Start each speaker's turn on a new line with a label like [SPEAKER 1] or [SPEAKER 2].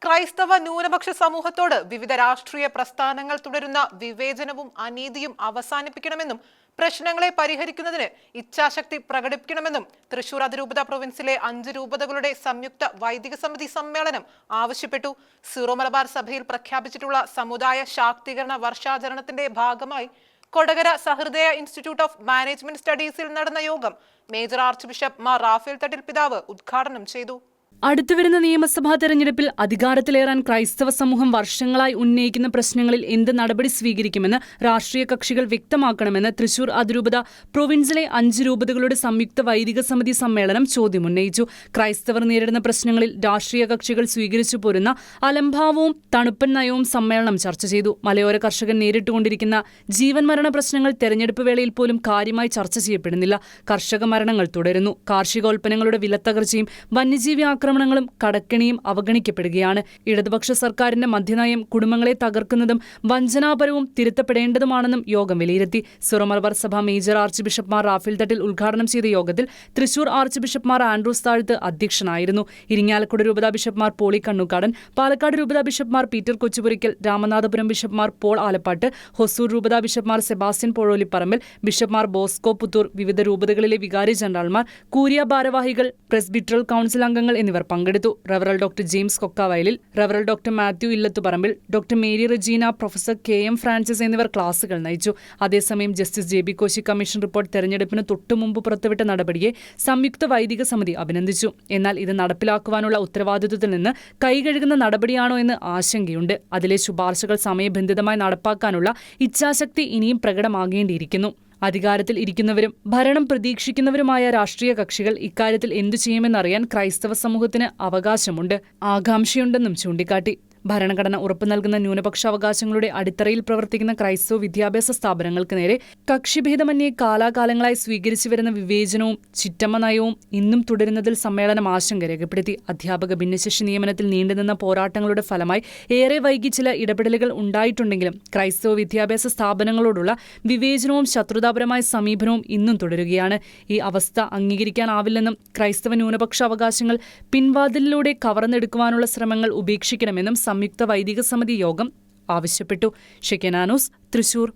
[SPEAKER 1] ക്രൈസ്തവ ന്യൂനപക്ഷ സമൂഹത്തോട് വിവിധ രാഷ്ട്രീയ പ്രസ്ഥാനങ്ങൾ തുടരുന്ന വിവേചനവും അനീതിയും അവസാനിപ്പിക്കണമെന്നും പ്രശ്നങ്ങളെ പരിഹരിക്കുന്നതിന് ഇച്ഛാശക്തി പ്രകടിപ്പിക്കണമെന്നും തൃശൂർ അതിരൂപത പ്രൊവിൻസിലെ 5 രൂപതകളുടെ സംയുക്ത വൈദിക സമിതി സമ്മേളനം ആവശ്യപ്പെട്ടു. സീറോ മലബാർ സഭയിൽ പ്രഖ്യാപിച്ചിട്ടുള്ള സമുദായ ശാക്തീകരണ വർഷാചരണത്തിന്റെ ഭാഗമായി Kodakara Sahrdaya institute of management സ്റ്റഡീസിൽ നടന്ന യോഗം major archbishop Mar Raphael Thattil പിതാവ് ഉദ്ഘാടനം ചെയ്തു.
[SPEAKER 2] അടുത്തുവരുന്ന നിയമസഭാ തെരഞ്ഞെടുപ്പിൽ അധികാരത്തിലേറാൻ ക്രൈസ്തവ സമൂഹം വർഷങ്ങളായി ഉന്നയിക്കുന്ന പ്രശ്നങ്ങളിൽ എന്ത് നടപടി സ്വീകരിക്കുമെന്ന് രാഷ്ട്രീയ കക്ഷികൾ വ്യക്തമാക്കണമെന്ന് തൃശൂർ അതിരൂപത പ്രൊവിൻസിലെ 5 രൂപതകളുടെ സംയുക്ത വൈദിക സമിതി സമ്മേളനം ചോദ്യമുന്നയിച്ചു. ക്രൈസ്തവർ നേരിടുന്ന പ്രശ്നങ്ങളിൽ രാഷ്ട്രീയ കക്ഷികൾ സ്വീകരിച്ചു പോരുന്ന അലംഭാവവും തണുപ്പൻ നയവും സമ്മേളനം ചർച്ച ചെയ്തു. മലയോര കർഷകൻ നേരിട്ടുകൊണ്ടിരിക്കുന്ന ജീവൻ മരണ പ്രശ്നങ്ങൾ തെരഞ്ഞെടുപ്പ് വേളയിൽ പോലും കാര്യമായി ചർച്ച ചെയ്യപ്പെടുന്നില്ല. കർഷക മരണങ്ങൾ തുടരുന്നു. കാർഷികോൽപ്പന്നങ്ങളുടെ വിലത്തകർച്ചയും വന്യജീവി ആക്രമണങ്ങളും കടക്കെണിയും അവഗണിക്കപ്പെടുകയാണ്. ഇടതുപക്ഷ സർക്കാരിന്റെ മദ്യനയം കുടുംബങ്ങളെ തകർക്കുന്നതും വഞ്ചനാപരവും തിരുത്തപ്പെടേണ്ടതുമാണെന്നും യോഗം വിലയിരുത്തി. സീറോ മലബാർ സഭ major archbishop Mar Raphael Thattil ഉദ്ഘാടനം ചെയ്ത യോഗത്തിൽ തൃശൂർ ആർച്ച് ബിഷപ്പ് മാർ ആൻഡ്രൂസ് താഴത്ത് അധ്യക്ഷനായിരുന്നു. ഇരിങ്ങാലക്കുട രൂപതാ ബിഷപ്പ് മാർ പോളി കണ്ണുകാടൻ, പാലക്കാട് രൂപതാ ബിഷപ്പ് മാർ പീറ്റർ കൊച്ചുപുരയ്ക്കൽ, രാമനാഥപുരം ബിഷപ്പ് മാർ പോൾ ആലപ്പാട്ട്, ഹൊസൂർ രൂപതാ ബിഷപ്പ് മാർ സെബാസ്റ്റ്യൻ പോഴോലിപ്പറമ്പിൽ, ബിഷപ്പ് മാർ ബോസ്കോ പുത്തൂർ, വിവിധ രൂപതകളിലെ വികാരി ജനറൽമാർ, കൂരിയ ഭാരവാഹികൾ, പ്രസ്ബിറ്ററൽ കൗൺസിൽ അംഗങ്ങൾ എന്നിവർ പങ്കെടുത്തു. റവറൽ ഡോക്ടർ ജെയിംസ് കൊക്കാവയലിൽ, റവറൽ ഡോക്ടർ മാത്യു ഇല്ലത്തുപറമ്പിൽ, doctor Mary Regina, professor KM Francis എന്നിവർ ക്ലാസുകൾ നയിച്ചു. അതേസമയം justice JB Koshy commission report തെരഞ്ഞെടുപ്പിന് തൊട്ടുമുമ്പ് പുറത്തുവിട്ട നടപടിയെ സംയുക്ത വൈദിക സമിതി അഭിനന്ദിച്ചു. എന്നാൽ ഇത് നടപ്പിലാക്കുവാനുള്ള ഉത്തരവാദിത്വത്തിൽ നിന്ന് കൈകഴുകുന്ന നടപടിയാണോ എന്ന് ആശങ്കയുണ്ട്. അതിലെ ശുപാർശകൾ സമയബന്ധിതമായി നടപ്പാക്കാനുള്ള ഇച്ഛാശക്തി ഇനിയും പ്രകടമാകേണ്ടിയിരിക്കുന്നു. അധികാരത്തിൽ ഇരിക്കുന്നവരും ഭരണം പ്രതീക്ഷിക്കുന്നവരുമായ രാഷ്ട്രീയ കക്ഷികൾ ഇക്കാര്യത്തിൽ എന്തു ചെയ്യുമെന്നറിയാൻ ക്രൈസ്തവ സമൂഹത്തിന് അവകാശമുണ്ട്, ആകാംക്ഷയുണ്ടെന്നും ചൂണ്ടിക്കാട്ടി. ഭരണഘടന ഉറപ്പു നൽകുന്ന ന്യൂനപക്ഷാവകാശങ്ങളുടെ അടിത്തറയിൽ പ്രവർത്തിക്കുന്ന ക്രൈസ്തവ വിദ്യാഭ്യാസ സ്ഥാപനങ്ങൾക്ക് നേരെ കക്ഷിഭേദമന്യേ കാലാകാലങ്ങളായി സ്വീകരിച്ചു വരുന്ന വിവേചനവും ചിറ്റമ്മ നയവും ഇന്നും തുടരുന്നതിൽ സമ്മേളനം ആശങ്ക രേഖപ്പെടുത്തി. അധ്യാപക ഭിന്നശേഷി നിയമനത്തിൽ നീണ്ടുനിന്ന പോരാട്ടങ്ങളുടെ ഫലമായി ഏറെ വൈകി ചില ഇടപെടലുകൾ ഉണ്ടായിട്ടുണ്ടെങ്കിലും ക്രൈസ്തവ വിദ്യാഭ്യാസ സ്ഥാപനങ്ങളോടുള്ള വിവേചനവും ശത്രുതാപരമായ സമീപനവും ഇന്നും തുടരുകയാണ്. ഈ അവസ്ഥ അംഗീകരിക്കാനാവില്ലെന്നും ക്രൈസ്തവ ന്യൂനപക്ഷ അവകാശങ്ങൾ പിൻവാതിലിലൂടെ കവർന്നെടുക്കുവാനുള്ള ശ്രമങ്ങൾ ഉപേക്ഷിക്കണമെന്നും സംയുക്ത വൈദിക സമിതി യോഗം ആവശ്യപ്പെട്ടു. ഷെക്കനാനൂസ്, തൃശൂർ.